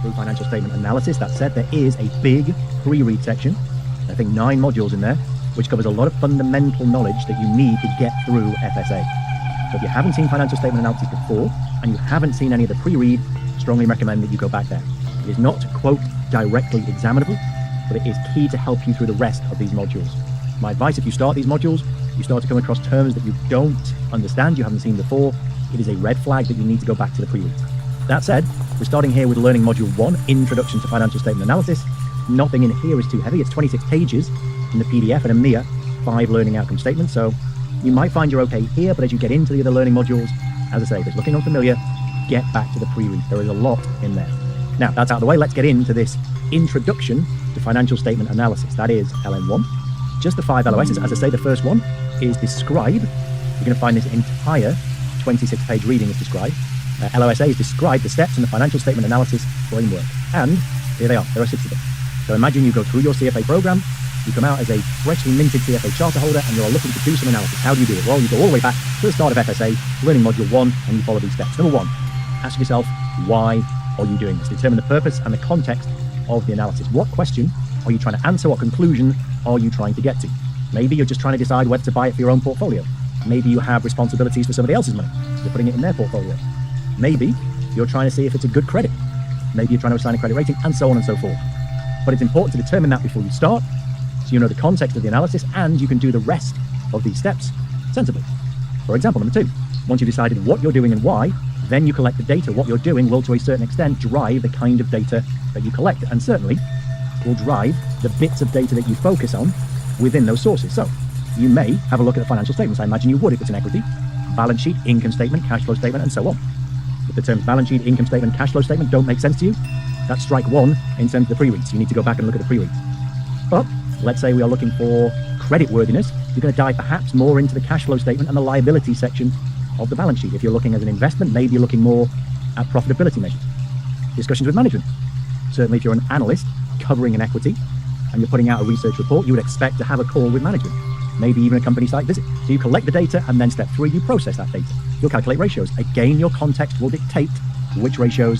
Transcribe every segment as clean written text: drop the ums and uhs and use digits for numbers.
Through financial statement analysis. That said, there is a big pre-read section, I think 9 modules in there, which covers a lot of fundamental knowledge that you need to get through FSA. So if you haven't seen financial statement analysis before, and you haven't seen any of the pre-read, strongly recommend that you go back there. It is not, quote, directly examinable, but it is key to help you through the rest of these modules. My advice, if you start these modules, you start to come across terms that you don't understand, you haven't seen before, it is a red flag that you need to go back to the pre-read. That said, we're starting here with learning module 1, Introduction to Financial Statement Analysis. Nothing in here is too heavy. It's 26 pages in the PDF and a mere 5 learning outcome statements. So you might find you're okay here, but as you get into the other learning modules, as I say, if it's looking unfamiliar, get back to the pre-read. There is a lot in there. Now, that's out of the way. Let's get into this Introduction to Financial Statement Analysis. That is LN1. Just the 5 LOSs. As I say, the first one is Describe. You're going to find this entire 26-page reading is described. LOSA is Describe the steps in the financial statement analysis framework. And here they are. There are 6 of them. So imagine you go through your CFA program, you come out as a freshly minted CFA charter holder, and you're looking to do some analysis. How do you do it? Well, you go all the way back to the start of FSA, learning module 1, and you follow these steps. Number 1, ask yourself, why are you doing this? Determine the purpose and the context of the analysis. What question are you trying to answer? What conclusion are you trying to get to? Maybe you're just trying to decide whether to buy it for your own portfolio. Maybe you have responsibilities for somebody else's money. You're putting it in their portfolio. Maybe you're trying to see if it's a good credit. Maybe you're trying to assign a credit rating, and so on and so forth. But it's important to determine that before you start, so you know the context of the analysis, and you can do the rest of these steps sensibly. For example, number 2, once you've decided what you're doing and why, then you collect the data. What you're doing will, to a certain extent, drive the kind of data that you collect, and certainly will drive the bits of data that you focus on within those sources. So you may have a look at the financial statements. I imagine you would if it's an equity, balance sheet, income statement, cash flow statement, and so on. If the terms balance sheet, income statement, cash flow statement don't make sense to you, that's strike 1 in terms of the pre-reads. You need to go back and look at the pre-reads. But let's say we are looking for credit worthiness. You're going to dive perhaps more into the cash flow statement and the liability section of the balance sheet. If you're looking as an investment, maybe you're looking more at profitability measures. Discussions with management. Certainly if you're an analyst covering an equity and you're putting out a research report, you would expect to have a call with management, maybe even a company site visit. So you collect the data, and then step 3, you process that data. You'll calculate ratios. Again, your context will dictate which ratios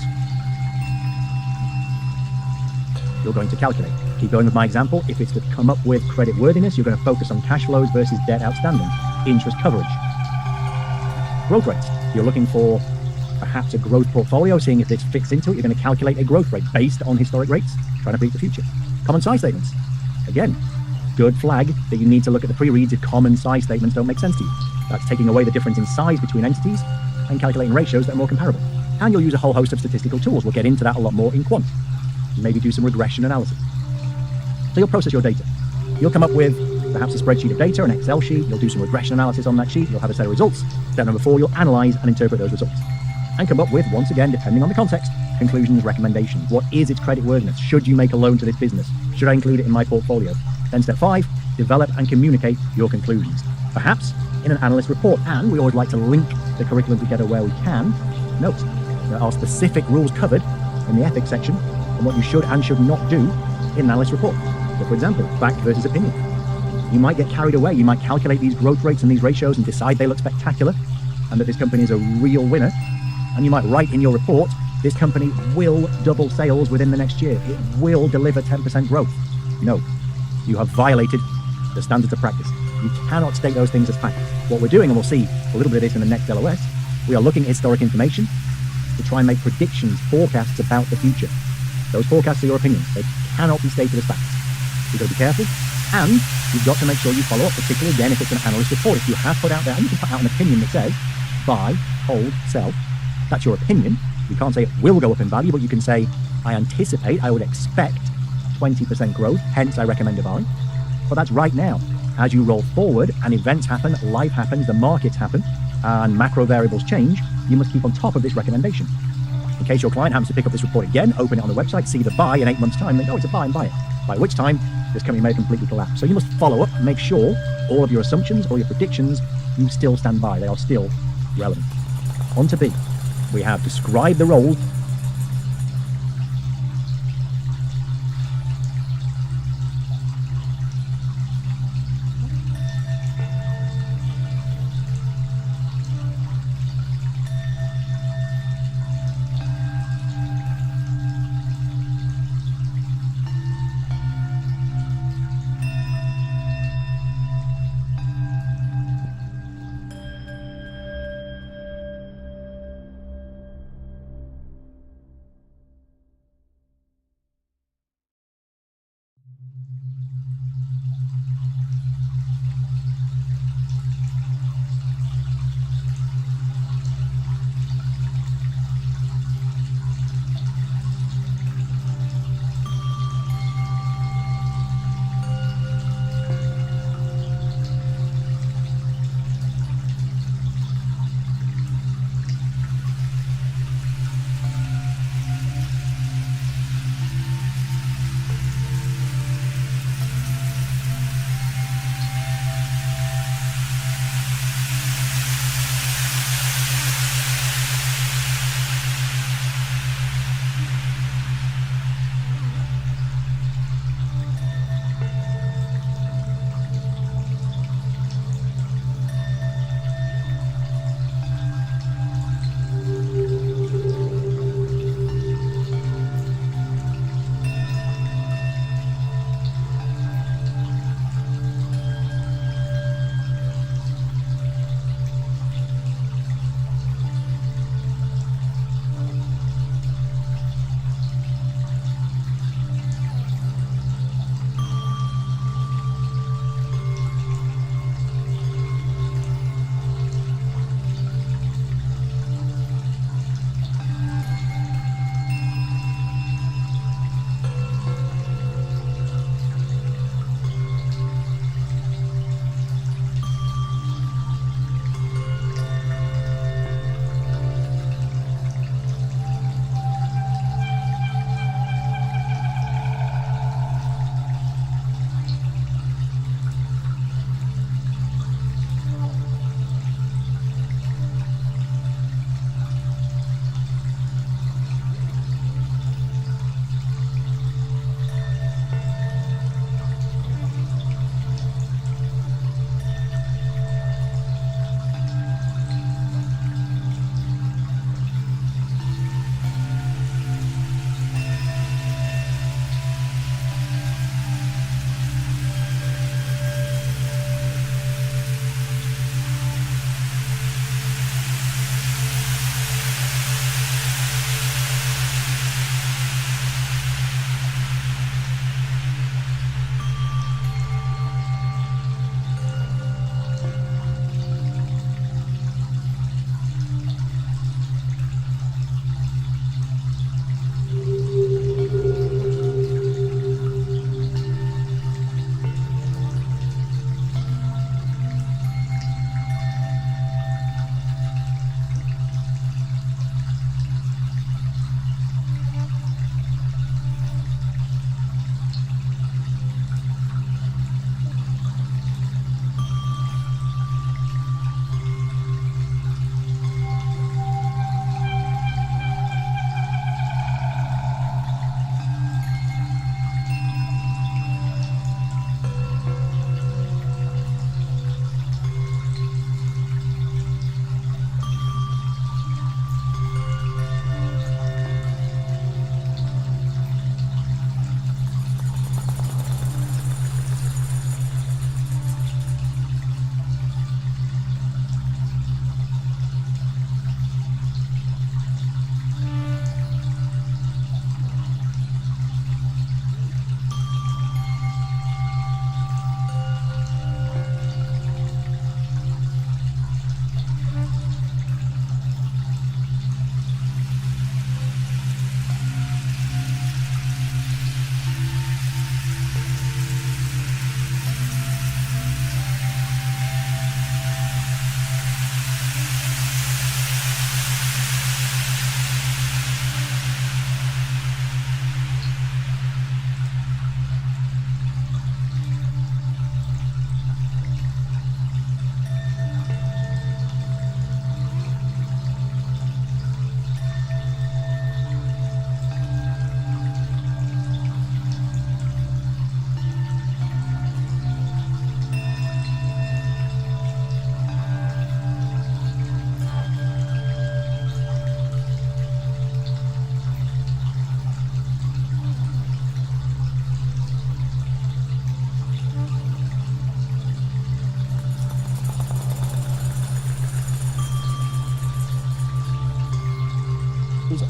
you're going to calculate. Keep going with my example. If it's to come up with credit worthiness, you're going to focus on cash flows versus debt outstanding, interest coverage, growth rates. You're looking for perhaps a growth portfolio, seeing if this fits into it. You're going to calculate a growth rate based on historic rates, trying to predict the future. Common size statements. Again, good flag that you need to look at the pre-reads if common size statements don't make sense to you. That's taking away the difference in size between entities and calculating ratios that are more comparable. And you'll use a whole host of statistical tools. We'll get into that a lot more in quant. Maybe do some regression analysis. So you'll process your data. You'll come up with perhaps a spreadsheet of data, an Excel sheet. You'll do some regression analysis on that sheet. You'll have a set of results. Step number 4, you'll analyze and interpret those results. And come up with, once again, depending on the context, conclusions, recommendations. What is its credit worthiness? Should you make a loan to this business? Should I include it in my portfolio? Then step 5, develop and communicate your conclusions. Perhaps in an analyst report. And we always like to link the curriculum together where we can. Note, there are specific rules covered in the ethics section on what you should and should not do in an analyst report. So for example, fact versus opinion. You might get carried away. You might calculate these growth rates and these ratios and decide they look spectacular and that this company is a real winner. And you might write in your report, this company will double sales within the next year. It will deliver 10% growth. No, you have violated the standards of practice. You cannot state those things as fact. What we're doing, and we'll see a little bit of this in the next LOS, we are looking at historic information to try and make predictions, forecasts about the future. Those forecasts are your opinions. They cannot be stated as facts. You've got to be careful, and you've got to make sure you follow up, particularly again if it's an analyst report. If you have put out there, and you can put out an opinion that says, buy, hold, sell, that's your opinion. You can't say it will go up in value, but you can say, I anticipate, I would expect 20% growth, hence I recommend a buy. But that's right now. As you roll forward and events happen, life happens, the markets happen, and macro variables change, you must keep on top of this recommendation. In case your client happens to pick up this report again, open it on the website, see the buy in 8 months' time, they know it's a buy and buy it. By which time, this company may completely collapse. So you must follow up, make sure all of your assumptions, all your predictions, you still stand by. They are still relevant. On to B. We have described the roles.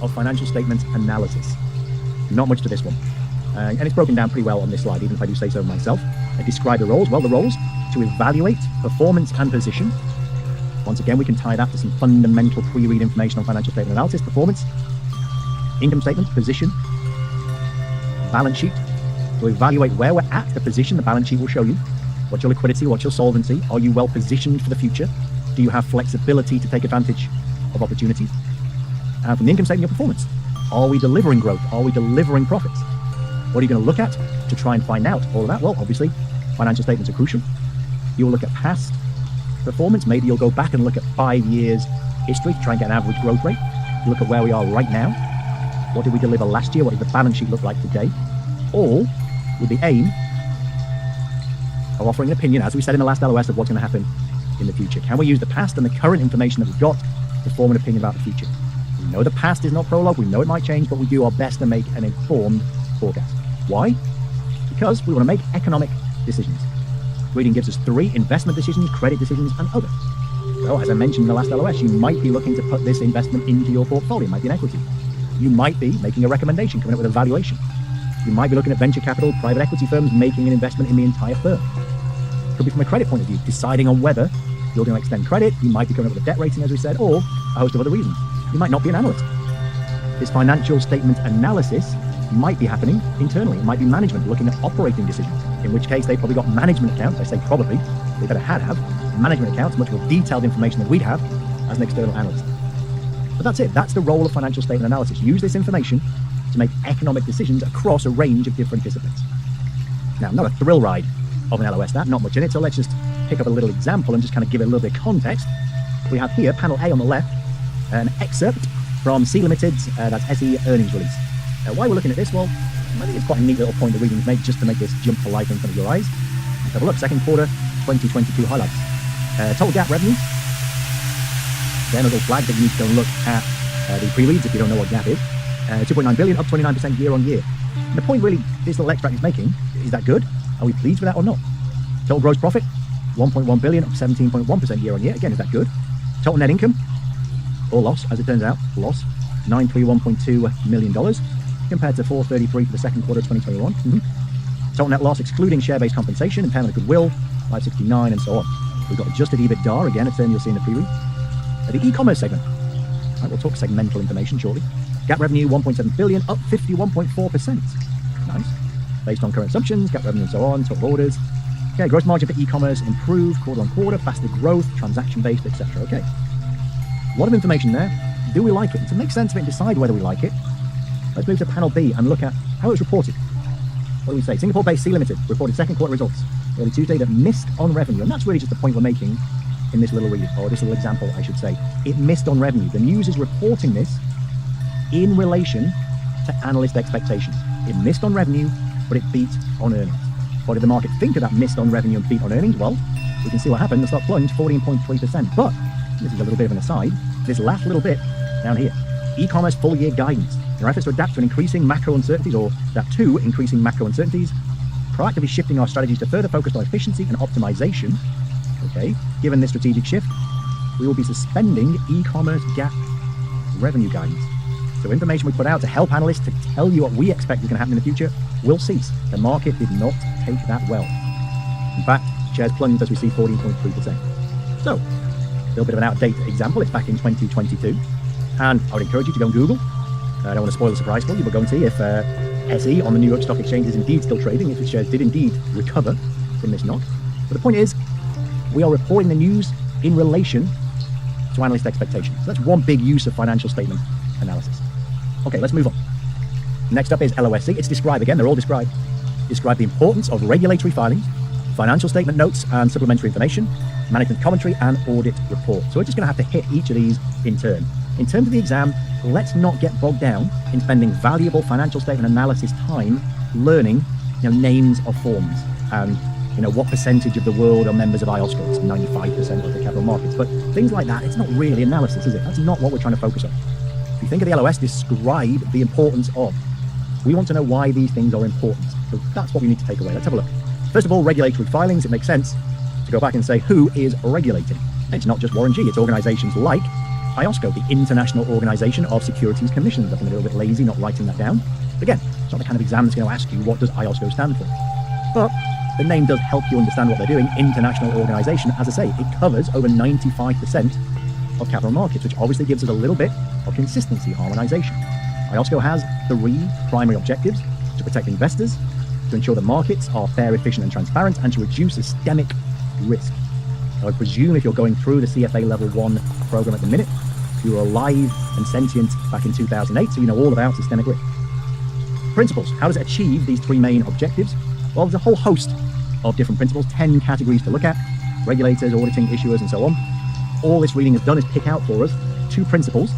of financial statement analysis. Not much to this one. And it's broken down pretty well on this slide, even if I do say so myself. I describe the roles. Well, the roles to evaluate performance and position. Once again, we can tie that to some fundamental pre-read information on financial statement analysis. Performance, income statement, position, balance sheet. To evaluate where we're at, the position, the balance sheet will show you. What's your liquidity? What's your solvency? Are you well positioned for the future? Do you have flexibility to take advantage of opportunities? And from the income statement, your performance. Are we delivering growth? Are we delivering profits? What are you going to look at to try and find out all of that? Well, obviously, financial statements are crucial. You will look at past performance. Maybe you'll go back and look at 5 years history to try and get an average growth rate. You look at where we are right now. What did we deliver last year? What does the balance sheet look like today? All with the aim of offering an opinion, as we said in the last LOS, of what's going to happen in the future. Can we use the past and the current information that we've got to form an opinion about the future? We know the past is not prologue. We know it might change, but we do our best to make an informed forecast. Why? Because we want to make economic decisions. Reading gives us 3: investment decisions, credit decisions, and other. So, as I mentioned in the last LOS, you might be looking to put this investment into your portfolio. It might be an equity. You might be making a recommendation, coming up with a valuation. You might be looking at venture capital, private equity firms making an investment in the entire firm. Could be from a credit point of view, deciding on whether you're going to extend credit. You might be coming up with a debt rating, as we said, or a host of other reasons. You might not be an analyst. This financial statement analysis might be happening internally. It might be management looking at operating decisions, in which case they probably got management accounts. I say probably, they better have management accounts, much more detailed information than we'd have as an external analyst. But that's it. That's the role of financial statement analysis. Use this information to make economic decisions across a range of different disciplines. Now, not a thrill ride of an LOS, that, not much in it. So let's just pick up a little example and just kind of give it a little bit of context. We have here, panel A on the left, an excerpt from C Limited's, that's SE earnings release. Why we're looking at this? Well, I think it's quite a neat little point the readings make just to make this jump to life in front of your eyes. Let's have a look. Second quarter 2022 highlights. Total GAAP revenue. Then a little flag that you need to go and look at the pre-reads if you don't know what GAAP is. 2.9 billion, up 29% year on year. And the point really this little extract is making, is that good? Are we pleased with that or not? Total gross profit, 1.1 billion, up 17.1% year on year. Again, is that good? Total net income, or loss, as it turns out, loss, $931.2 million compared to $433 for the second quarter of 2021. Total net loss, excluding share-based compensation, impairment of goodwill, $569, and so on. We've got adjusted EBITDA, again, a term you'll see in the pre-read. The e-commerce segment. Right, we'll talk segmental information shortly. GAAP revenue, 1.7 billion, up 51.4%. Nice. Based on current assumptions, GAAP revenue and so on, total orders. Okay, gross margin for e-commerce improved quarter on quarter, faster growth, transaction-based, etc. Okay. A lot of information there. Do we like it? And to make sense of it and decide whether we like it, let's move to panel B and look at how it was reported. What do we say? Singapore-based C Limited reported second quarter results early Tuesday that missed on revenue. And that's really just the point we're making in this little read, or this little example, I should say. It missed on revenue. The news is reporting this in relation to analyst expectations. It missed on revenue, but it beat on earnings. What did the market think of that missed on revenue and beat on earnings? Well, we can see what happened. The stock plunged 14.3%. But, this is a little bit of an aside, this last little bit down here, e-commerce full year guidance. Their efforts to adapt to increasing macro uncertainties, or adapt to increasing macro uncertainties, proactively shifting our strategies to further focus on efficiency and optimization. Okay, given this strategic shift, we will be suspending e-commerce GAAP revenue guidance. So information we put out to help analysts to tell you what we expect is going to happen in the future will cease. The market did not take that well. In fact, shares plunged as we see 14.3%. So, a little bit of an out-of-date example. It's back in 2022. And I would encourage you to go and Google. I don't want to spoil the surprise for you, but go and see if SE on the New York Stock Exchange is indeed still trading, if its shares did indeed recover from this knock. But the point is, we are reporting the news in relation to analyst expectations. So that's one big use of financial statement analysis. Okay, let's move on. Next up is LOSC. It's describe again. They're all describe. Describe the importance of regulatory filings, financial statement notes and supplementary information, management commentary, and audit report. So we're just going to have to hit each of these in turn. In terms of the exam, let's not get bogged down in spending valuable financial statement analysis time learning, names of forms and what percentage of the world are members of IOSCO. It's 95% of the capital markets. But things like that, it's not really analysis, is it? That's not what we're trying to focus on. If you think of the LOS, describe the importance of. We want to know why these things are important. So that's what we need to take away. Let's have a look. First of all, regulatory filings. It makes sense to go back and say who is regulating. It's not just Warren G. It's organizations like IOSCO, the International Organization of Securities Commissions. Looking a little bit lazy, not writing that down. But again, it's not the kind of exam that's going to ask you, what does IOSCO stand for? But the name does help you understand what they're doing. International organization, as I say, it covers over 95% of capital markets, which obviously gives us a little bit of consistency, harmonization. IOSCO has 3 primary objectives: to protect investors, to ensure the markets are fair, efficient, and transparent, and to reduce systemic risk. Now, I presume if you're going through the CFA Level 1 program at the minute, you were alive and sentient back in 2008, so you know all about systemic risk. Principles. How does it achieve these 3 main objectives? Well, there's a whole host of different principles, 10 categories to look at: regulators, auditing, issuers, and so on. All this reading has done is pick out for us 2 principles